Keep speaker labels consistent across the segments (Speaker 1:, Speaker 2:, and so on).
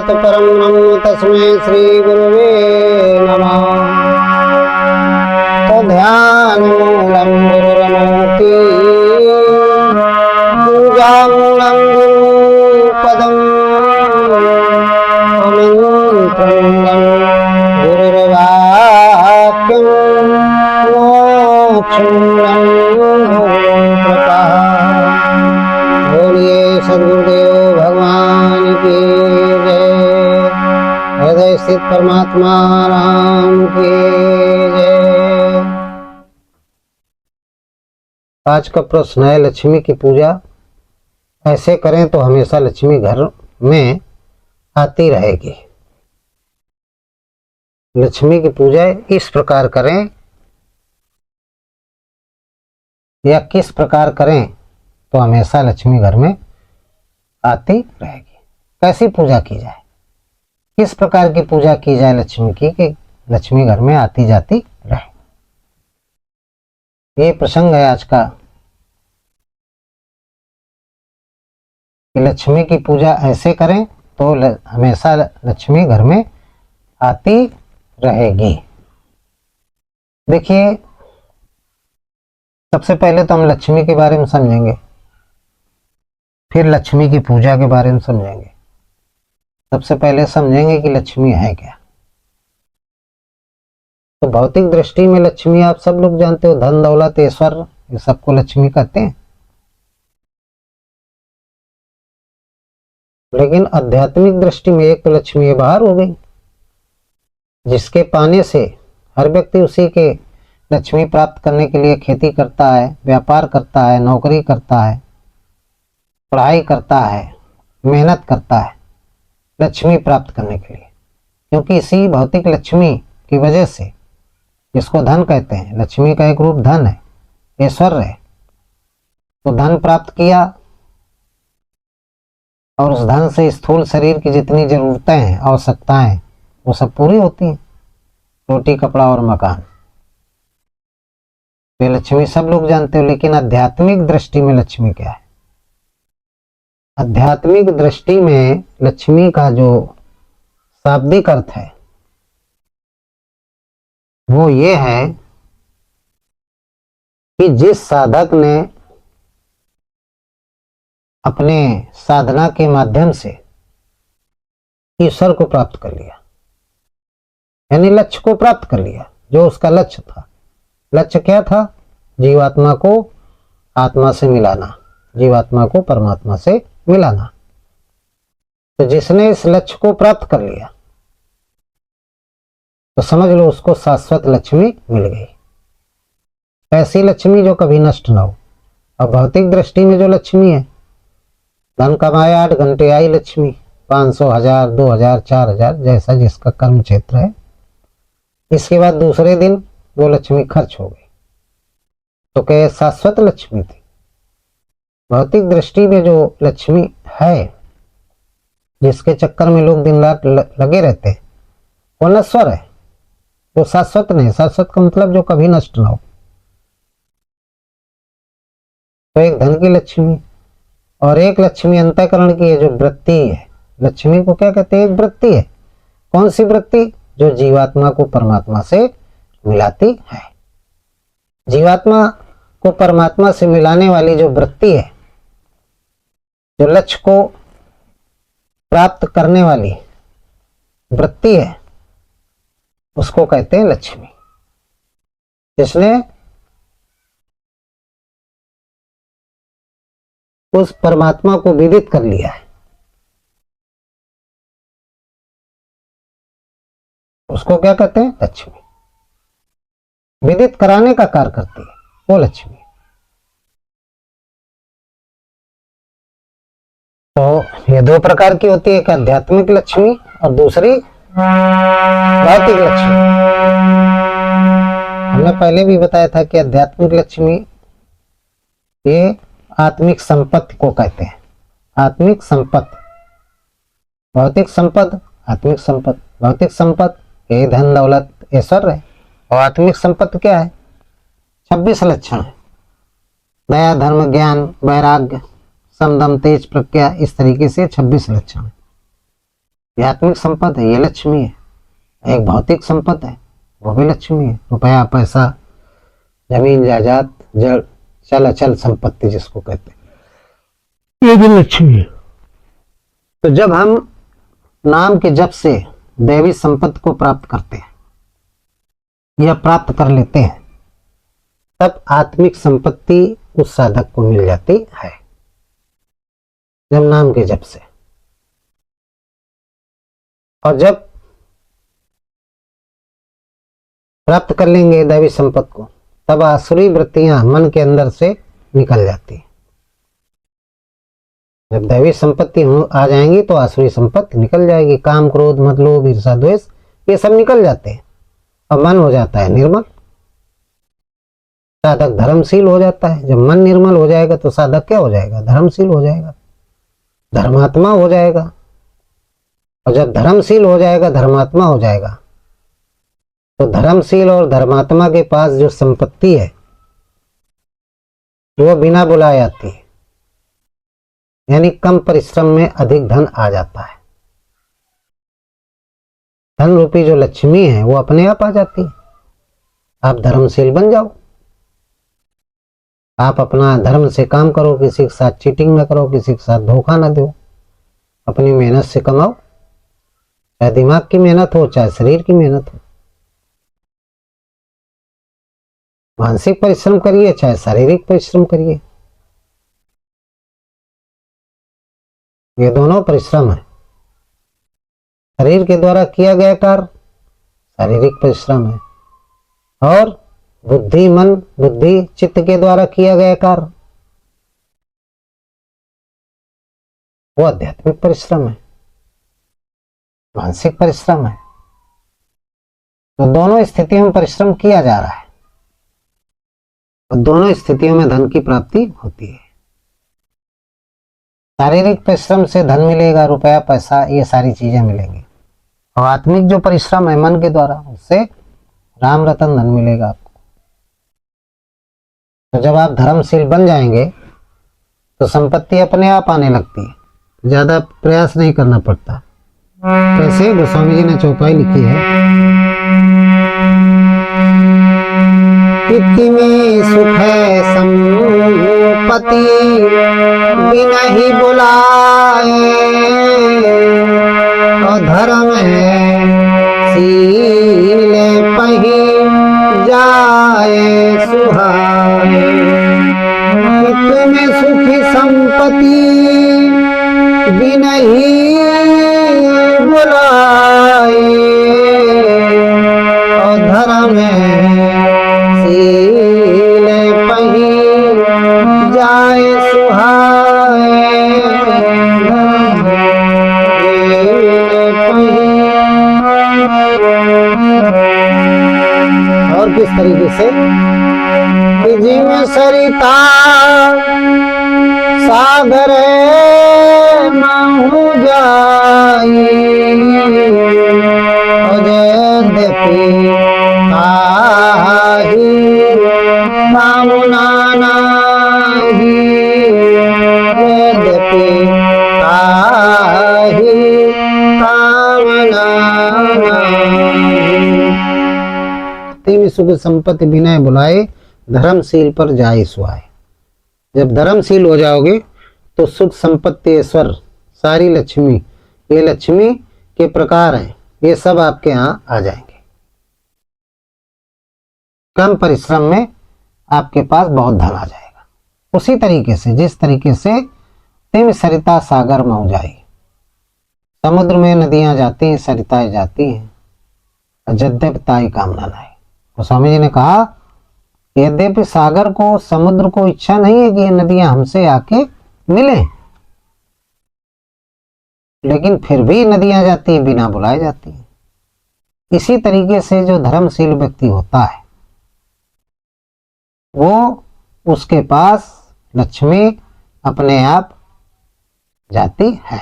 Speaker 1: साक्षात् परं ब्रह्म तस्मै श्री गुरुवे नमः। तो ध्यान मूलम गुरुरनौति पूजा मूलम गुरुपदम मंत्रम गुरुर्वाक्यम मोक्षम कृपा। बोलिए सद्गुरुदेव भगवान की जय। हृदय स्थित परमात्मा राम की जय। आज का प्रश्न है, लक्ष्मी की पूजा ऐसे करें तो हमेशा लक्ष्मी घर में आती रहेगी। लक्ष्मी की पूजा इस प्रकार करें या किस प्रकार करें तो हमेशा लक्ष्मी घर में आती रहेगी। कैसी पूजा की जाए, किस प्रकार की पूजा की जाए लक्ष्मी की कि लक्ष्मी घर में आती जाती रहे, ये प्रसंग है आज का। कि लक्ष्मी की पूजा ऐसे करें तो हमेशा लक्ष्मी घर में आती रहेगी। देखिए, सबसे पहले तो हम लक्ष्मी के बारे में समझेंगे, फिर लक्ष्मी की पूजा के बारे में समझेंगे। सबसे पहले समझेंगे कि लक्ष्मी है क्या। तो भौतिक दृष्टि में लक्ष्मी आप सब लोग जानते हो, धन दौलत ऐश्वर्य, ये सबको लक्ष्मी कहते हैं। लेकिन आध्यात्मिक दृष्टि में एक तो लक्ष्मी बाहर हो गई, जिसके पाने से हर व्यक्ति उसी के लक्ष्मी प्राप्त करने के लिए खेती करता है, व्यापार करता है, नौकरी करता है, पढ़ाई करता है, मेहनत करता है लक्ष्मी प्राप्त करने के लिए। क्योंकि इसी भौतिक लक्ष्मी की वजह से, जिसको धन कहते हैं, लक्ष्मी का एक रूप धन है, ऐश्वर्य है, तो धन प्राप्त किया और उस धन से स्थूल शरीर की जितनी जरूरतें हैं, आवश्यकताएं, वो सब पूरी होती हैं। रोटी, कपड़ा और मकान, ये लक्ष्मी सब लोग जानते हो। लेकिन आध्यात्मिक दृष्टि में लक्ष्मी क्या है? आध्यात्मिक दृष्टि में लक्ष्मी का जो शाब्दिक अर्थ है वो ये है कि जिस साधक ने अपने साधना के माध्यम से ईश्वर को प्राप्त कर लिया, यानी लक्ष्य को प्राप्त कर लिया, जो उसका लक्ष्य था। लक्ष्य क्या था? जीवात्मा को आत्मा से मिलाना, जीवात्मा को परमात्मा से मिलाना। तो जिसने इस लक्ष्य को प्राप्त कर लिया तो समझ लो उसको शाश्वत लक्ष्मी मिल गई। ऐसी लक्ष्मी जो कभी नष्ट ना हो। और भौतिक दृष्टि में जो लक्ष्मी है, धन कमाया 8 घंटे आई लक्ष्मी, 500, 1000, 2000, 4000, जैसा जिसका कर्म क्षेत्र है। इसके बाद दूसरे दिन वो लक्ष्मी खर्च हो गई। तो क्या शाश्वत लक्ष्मी थी? भौतिक दृष्टि में जो लक्ष्मी है, जिसके चक्कर में लोग दिन रात लगे रहते हैं, वो नश्वर है, वो शाश्वत नहीं। शाश्वत का मतलब जो कभी नष्ट ना हो। तो एक धन की लक्ष्मी और एक लक्ष्मी अंतःकरण की है, जो वृत्ति है। लक्ष्मी को क्या कहते हैं? एक वृत्ति है। कौन सी वृत्ति? जो जीवात्मा को परमात्मा से मिलाती है। जीवात्मा को परमात्मा से मिलाने वाली जो वृत्ति है, जो लक्ष्य को प्राप्त करने वाली वृत्ति है, उसको कहते हैं लक्ष्मी। जिसने उस परमात्मा को विदित कर लिया है, उसको क्या कहते हैं? लक्ष्मी। विदित कराने का कार्य करती है वो लक्ष्मी। तो ये 2 प्रकार की होती है, एक आध्यात्मिक लक्ष्मी और दूसरी भौतिक लक्ष्मी। हमने पहले भी बताया था कि आध्यात्मिक लक्ष्मी ये आत्मिक संपत्ति को कहते हैं। आत्मिक संपत्ति, भौतिक संपद, आत्मिक संपद। भौतिक संपद ये धन दौलत ऐश्वर्य है, और आत्मिक संपत्ति क्या है? 26 लक्षण है। दया, धर्म, ज्ञान, वैराग्य, समदम, तेज, प्रज्ञा, इस तरीके से 26 लक्षण है। ये आत्मिक संपद है, ये लक्ष्मी है। एक भौतिक संपद है, वो भी लक्ष्मी है। रुपया, पैसा, जमीन जायदाद, जड़, चल अचल संपत्ति जिसको कहते हैं, ये भी लक्ष्मी है। तो जब हम नाम के जप से दैवी संपत्ति को प्राप्त करते हैं या प्राप्त कर लेते हैं, तब आत्मिक संपत्ति उस साधक को मिल जाती है, जब नाम के जप से। और जब प्राप्त कर लेंगे दैवी संपत्ति को, तब आसुरी वृत्तियां मन के अंदर से निकल जाती है। जब दैवी संपत्ति आ जाएंगी तो आसुरी संपत्ति निकल जाएगी। काम, क्रोध, मद, लोभ, ईर्षा, द्वेष, ये सब निकल जाते हैं और मन हो जाता है निर्मल। साधक धर्मशील हो जाता है। जब मन निर्मल हो जाएगा तो साधक क्या हो जाएगा? धर्मशील हो जाएगा, धर्मात्मा हो जाएगा। और जब धर्मशील हो जाएगा, धर्मात्मा हो जाएगा, तो धर्मशील और धर्मात्मा के पास जो संपत्ति है वो बिना बुलाए आती है, यानी कम परिश्रम में अधिक धन आ जाता है। धन रूपी जो लक्ष्मी है वो अपने आप आ जाती है। आप धर्मशील बन जाओ, आप अपना धर्म से काम करो, किसी के साथ चीटिंग ना करो, किसी के साथ धोखा ना दो, अपनी मेहनत से कमाओ, चाहे दिमाग की मेहनत हो चाहे शरीर की मेहनत हो। मानसिक परिश्रम करिए चाहे शारीरिक परिश्रम करिए, ये दोनों परिश्रम है। शरीर के द्वारा किया गया कार्य शारीरिक परिश्रम है, और बुद्धि, मन, बुद्धि, चित्त के द्वारा किया गया कार्य वो आध्यात्मिक परिश्रम है, मानसिक परिश्रम है। तो दोनों स्थितियों में परिश्रम किया जा रहा है और दोनों स्थितियों में धन की प्राप्ति होती है। शारीरिक परिश्रम से धन मिलेगा, रुपया, पैसा, ये सारी चीजें मिलेंगी। और आत्मिक जो परिश्रम है मन के द्वारा, उससे राम रतन धन मिलेगा आपको। तो जब आप धर्मशील बन जाएंगे तो संपत्ति अपने आप आने लगती है, ज्यादा प्रयास नहीं करना पड़ता। कैसे? गोस्वामी जी ने चौपाई लिखी है, कितनी में सुख है संपत्ति बिना ही बुलाए, और धर्म है सील पही जाए सुहाए। कितने में सुखी संपत्ति बिना ही बुलाए, और धर्म सील पही जाए सुहाए। और किस तरीके से? जिम सरिता सागर महु जाई, यद्यपि ताहि कामना नाही, यद्यपि ताहि कामना नाही। तीन सुख संपत्ति बिना बुलाए, धर्मशील पर जाए सुहाए। जब धर्मशील हो जाओगे तो सुख, संपत्ति, ऐश्वर्य, सारी लक्ष्मी, ये लक्ष्मी के प्रकार हैं, ये सब आपके यहाँ आ जाएंगे। कम परिश्रम में आपके पास बहुत धन आ जाएगा। उसी तरीके से जिस तरीके से तिम सरिता सागर में हो जाए, समुद्र में नदियां जाती हैं, सरिताएं जाती हैं, यद्यपि ताई कामना नहीं। तो स्वामी जी ने कहा, यद्यपि सागर को, समुद्र को इच्छा नहीं है कि ये नदियां हमसे आके मिले, लेकिन फिर भी नदियां जाती हैं, बिना बुलाए जाती हैं। इसी तरीके से जो धर्मशील व्यक्ति होता है वो, उसके पास लक्ष्मी अपने आप जाती है,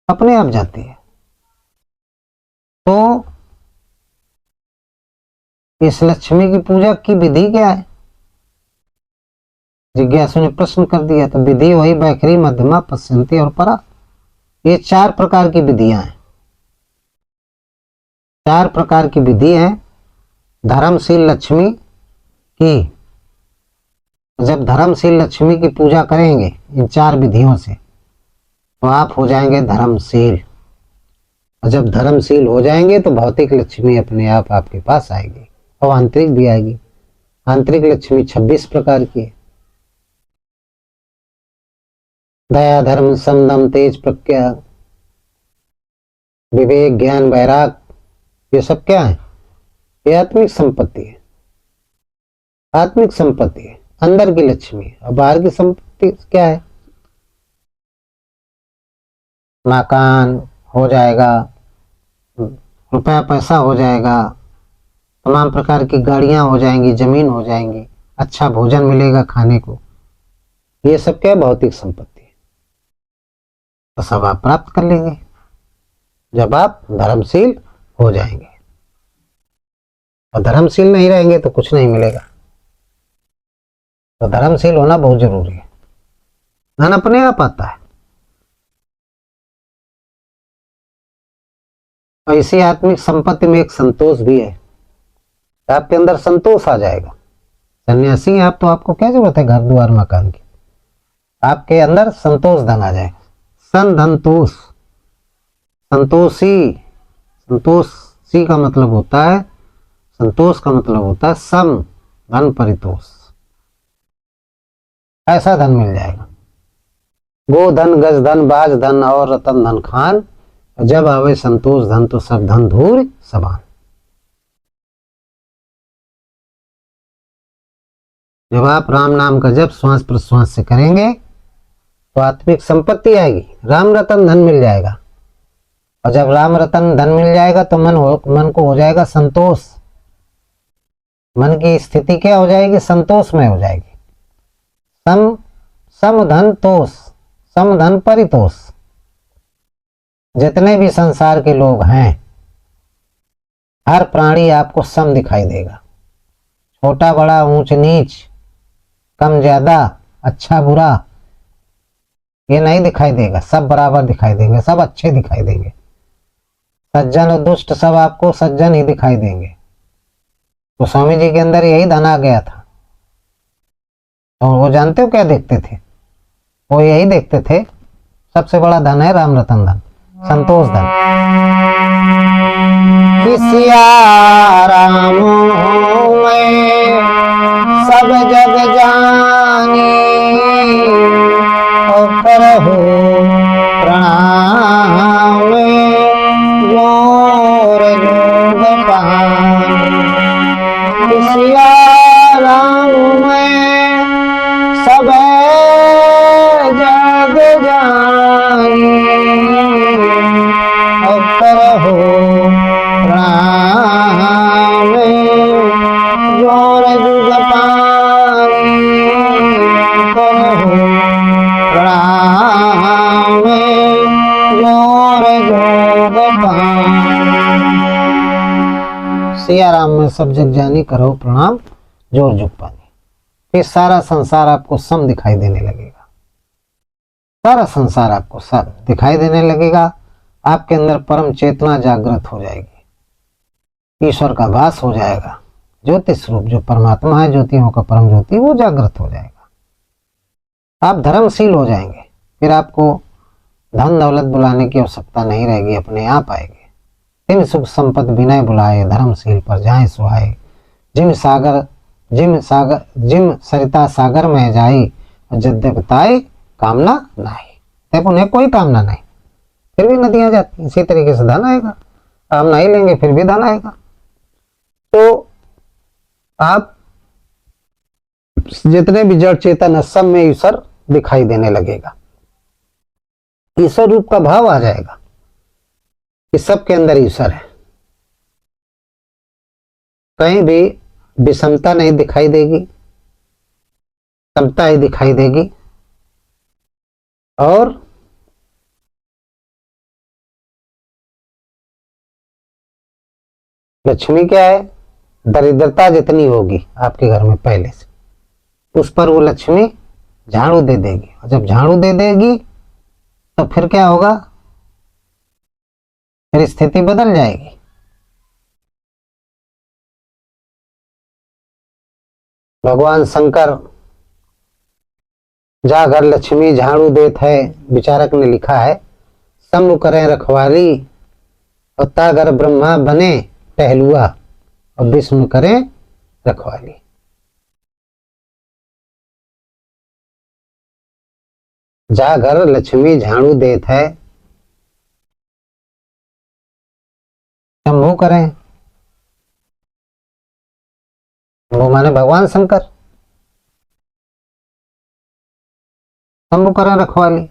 Speaker 1: अपने आप जाती है। तो इस लक्ष्मी की पूजा की विधि क्या है? जिज्ञासु ने प्रश्न कर दिया। तो विधि वही वैखरी, मध्यमा, पश्यंती और परा, ये 4 प्रकार की विधियां हैं। 4 प्रकार की विधि है धर्मशील लक्ष्मी की। जब धर्मशील लक्ष्मी की पूजा करेंगे इन 4 विधियों से तो आप हो जाएंगे धर्मशील। और जब धर्मशील हो जाएंगे तो भौतिक लक्ष्मी अपने आप आपके पास आएगी और आंतरिक भी आएगी। आंतरिक लक्ष्मी 26 प्रकार की है। दया, धर्म, समदम, तेज, प्रज्ञा, विवेक, ज्ञान, वैराग, ये सब क्या है? ये आत्मिक संपत्ति है। आत्मिक संपत्ति है, अंदर की लक्ष्मी है। और बाहर की संपत्ति क्या है? मकान हो जाएगा, रुपया पैसा हो जाएगा, तमाम प्रकार की गाड़ियां हो जाएंगी, जमीन हो जाएंगी, अच्छा भोजन मिलेगा खाने को। ये सब क्या है? भौतिक संपत्ति है। तो सब आप प्राप्त कर लेंगे जब आप धर्मशील हो जाएंगे। और धर्मशील नहीं रहेंगे तो कुछ नहीं मिलेगा। तो धर्मशील होना बहुत जरूरी है। धन अपने आप आता है। और इसी आत्मिक संपत्ति में एक संतोष भी है। आपके अंदर संतोष आ जाएगा। सन्यासी हैं आप तो आपको क्या जरूरत है घर द्वार मकान की? आपके अंदर संतोष धन आ जाएगा। संतोष, संतोषी, संतोषी का मतलब होता है, संतोष का मतलब होता है सम धन परितोष। ऐसा धन मिल जाएगा। गो धन, गज धन, बाज धन और रतन धन खान, जब आवे संतोष धन तो सब धन धूल समान। जब आप राम नाम का जब श्वास प्रश्वास से करेंगे तो आत्मिक संपत्ति आएगी, राम रतन धन मिल जाएगा। और जब राम रतन धन मिल जाएगा तो मन को हो जाएगा संतोष। मन की स्थिति क्या हो जाएगी? संतोष में हो जाएगी। सम धन तोष, सम धन परितोष। जितने भी संसार के लोग हैं, हर प्राणी आपको सम दिखाई देगा। छोटा बड़ा, ऊंच नीच, कम ज्यादा, अच्छा बुरा, ये नहीं दिखाई देगा। सब बराबर दिखाई देंगे, सब अच्छे दिखाई देंगे। सज्जन और दुष्ट सब आपको सज्जन ही दिखाई देंगे। तो स्वामी जी के अंदर यही धन आ गया था। और वो जानते हो क्या देखते थे? वो यही देखते थे, सबसे बड़ा धन है राम रतन धन, संतोष धन। किसिया राम मैं सब जग जानी, और करहु प्रणाम जोर जोग पानी। किसिया राम मैं सब जग जानी, और करहु प्रणाम जोर जुग पानी। करहु प्रणाम जोर जुग पानी। सिया राम में सब जग जानी, करो प्रणाम जोर जुग पानी। फिर सारा संसार आपको सम दिखाई देने लगेगा। सारा संसार आपको सब दिखाई देने लगेगा। आपके अंदर परम चेतना जागृत हो जाएगी। ईश्वर का वास हो जाएगा। ज्योति स्वरूप जो परमात्मा है, ज्योतियों का परम ज्योति, वो जागृत हो जाएगा। आप धर्मशील हो जाएंगे। फिर आपको धन दौलत बुलाने की आवश्यकता नहीं रहेगी, अपने आप आएगी। तिम सुख संपद विनय बुलाए, धर्मशील पर जाए सुहाए। जिम सरिता सागर में जाई, जद्य बताए कामना नहीं। तब उन्हें कोई कामना नहीं, फिर भी नदियां जाती। इसी तरीके से धन आएगा। काम नहीं लेंगे फिर भी धन आएगा। तो आप जितने भी जड़ चेतन है, सब में ईश्वर दिखाई देने लगेगा। ईश्वर रूप का भाव आ जाएगा कि सबके अंदर ईश्वर है। कहीं भी विषमता नहीं दिखाई देगी, समता ही दिखाई देगी। और लक्ष्मी क्या है? दरिद्रता जितनी होगी आपके घर में पहले से, उस पर वो लक्ष्मी झाड़ू दे देगी, और जब झाड़ू दे देगी तो फिर क्या होगा, फिर स्थिति बदल जाएगी। भगवान शंकर जा घर लक्ष्मी झाड़ू देत है, विचारक ने लिखा है, शंभु करें रखवाली, और तागर ब्रह्मा बने टहलुआ, और विष्णु करें रखवाली। जा घर लक्ष्मी झाड़ू देत है, शंभु करें, वो माने भगवान शंकर, शंभु करें रखवाली,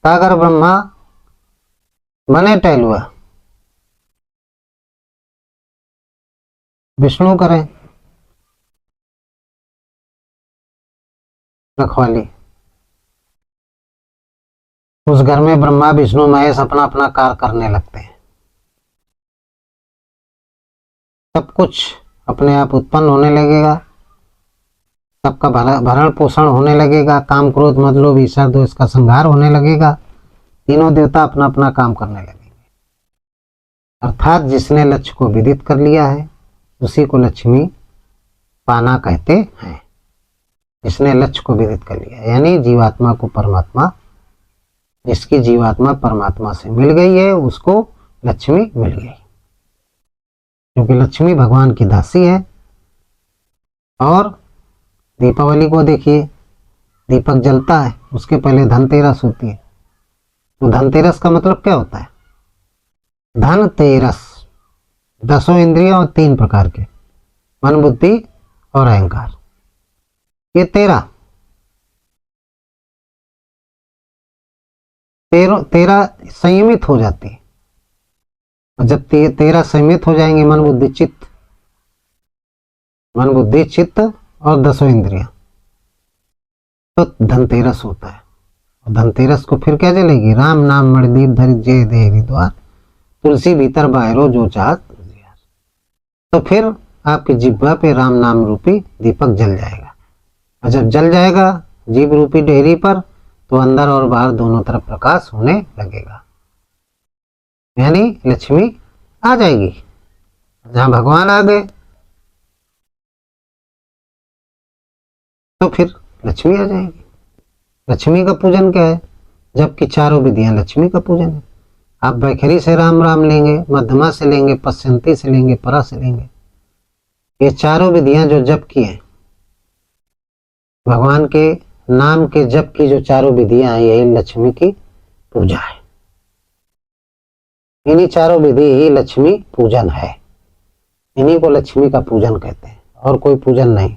Speaker 1: तागर ब्रह्मा बने टहलुआ, विष्णु करें रखवाली। उस घर में ब्रह्मा विष्णु महेश अपना अपना कार्य करने लगते हैं। सब कुछ अपने आप उत्पन्न होने लगेगा, सबका भरण पोषण होने लगेगा, काम क्रोध मद लोभ ईर्ष्या द्वेष का संहार होने लगेगा, तीनों देवता अपना अपना काम करने लगेंगे। अर्थात जिसने लक्ष्य को विदित कर लिया है उसी को लक्ष्मी पाना कहते हैं। जिसने लक्ष्य को विदित कर लिया, यानी जीवात्मा को परमात्मा, जिसकी जीवात्मा परमात्मा से मिल गई है उसको लक्ष्मी मिल गई, क्योंकि लक्ष्मी भगवान की दासी है। और दीपावली को देखिए, दीपक जलता है, उसके पहले धनतेरस होती है। तो धनतेरस का मतलब क्या होता है, धनतेरस, 10 इंद्रियों और 3 प्रकार के, मन बुद्धि और अहंकार, ये 13 संयमित हो जाती है। और जब 13 संयमित हो जाएंगे, मन बुद्धि चित्त और 10 इंद्रियां, तो धनतेरस होता है। और धनतेरस को फिर क्या जलेगी, राम नाम मणिदीप धरि जय देहरी द्वार, तुलसी भीतर बाहरो जो चाहत। तो फिर आपकी जिह्वा पे राम नाम रूपी दीपक जल जाएगा, और जब जल जाएगा जीव रूपी डेहरी पर, तो अंदर और बाहर दोनों तरफ प्रकाश होने लगेगा, यानी लक्ष्मी आ जाएगी। जहां भगवान आ गए तो फिर लक्ष्मी आ जाएगी। लक्ष्मी का पूजन क्या है, जबकि चारों विधियां लक्ष्मी का पूजन है। आप बैखरी से राम राम लेंगे, मध्यमा से लेंगे, पश्चंती से लेंगे, परा से लेंगे, ये चारों विधियां जो जप की है, भगवान के नाम के जप की जो चारों विधियां हैं, यही लक्ष्मी की पूजा है। इन्हीं चारों विधि ही लक्ष्मी पूजन है, इन्हीं को लक्ष्मी का पूजन कहते हैं, और कोई पूजन नहीं।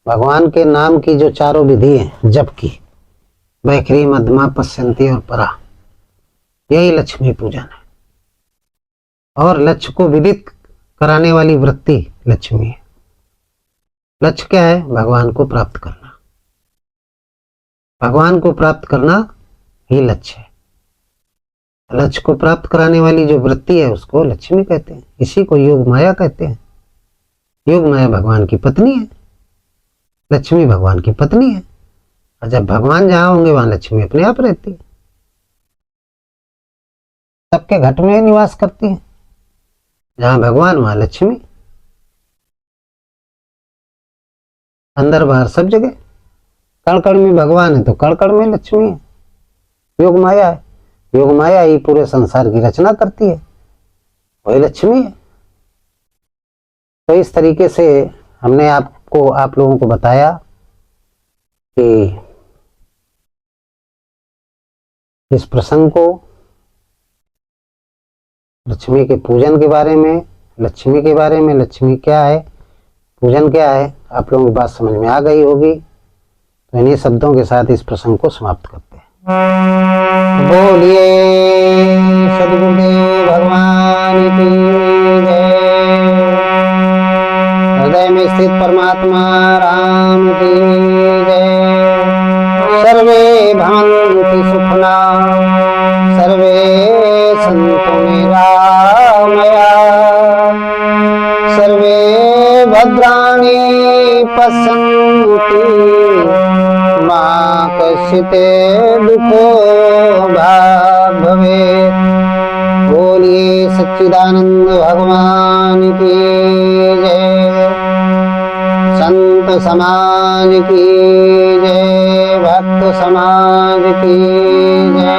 Speaker 1: भगवान के नाम की जो चारों विधि है जप की, बैखरी मध्यमा पश्चंती और परा, यही लक्ष्मी पूजन है। और लक्ष्य को विदित कराने वाली वृत्ति लक्ष्मी है। लक्ष्य क्या है, भगवान को प्राप्त करना, भगवान को प्राप्त करना ही लक्ष्य है। लक्ष्य को प्राप्त कराने वाली जो वृत्ति है उसको लक्ष्मी कहते हैं, इसी को योग माया कहते हैं। योग माया भगवान की पत्नी है, लक्ष्मी भगवान की पत्नी है, और जब भगवान जहां होंगे वहां लक्ष्मी अपने आप रहती है, सबके घट में निवास करती है। जहां भगवान वहां लक्ष्मी, अंदर बाहर सब जगह। कण में भगवान है तो कण में लक्ष्मी है, योग माया है, योग माया ही पूरे संसार की रचना करती है, वही लक्ष्मी है। तो इस तरीके से हमने आप लोगों को बताया कि इस प्रसंग को लक्ष्मी के पूजन के बारे में, लक्ष्मी के बारे में, लक्ष्मी क्या है, पूजन क्या है, आप लोगों की बात समझ में आ गई होगी। तो इन्हीं शब्दों के साथ इस प्रसंग को समाप्त करते हैं। बोलिए सद्गुरुदेव भगवान की जय। हृदय में स्थित परमात्मा राम की जय। सर्वे भवन्तु सुखिना, सर्वे सन्तु निरामया, सर्वे भद्राणि पश्यन्तु मा निश्चिते दुखो भाग भवे। बोलिए सच्चिदानंद भगवान की जय। संत समाज की जय, भक्त समाज की जय।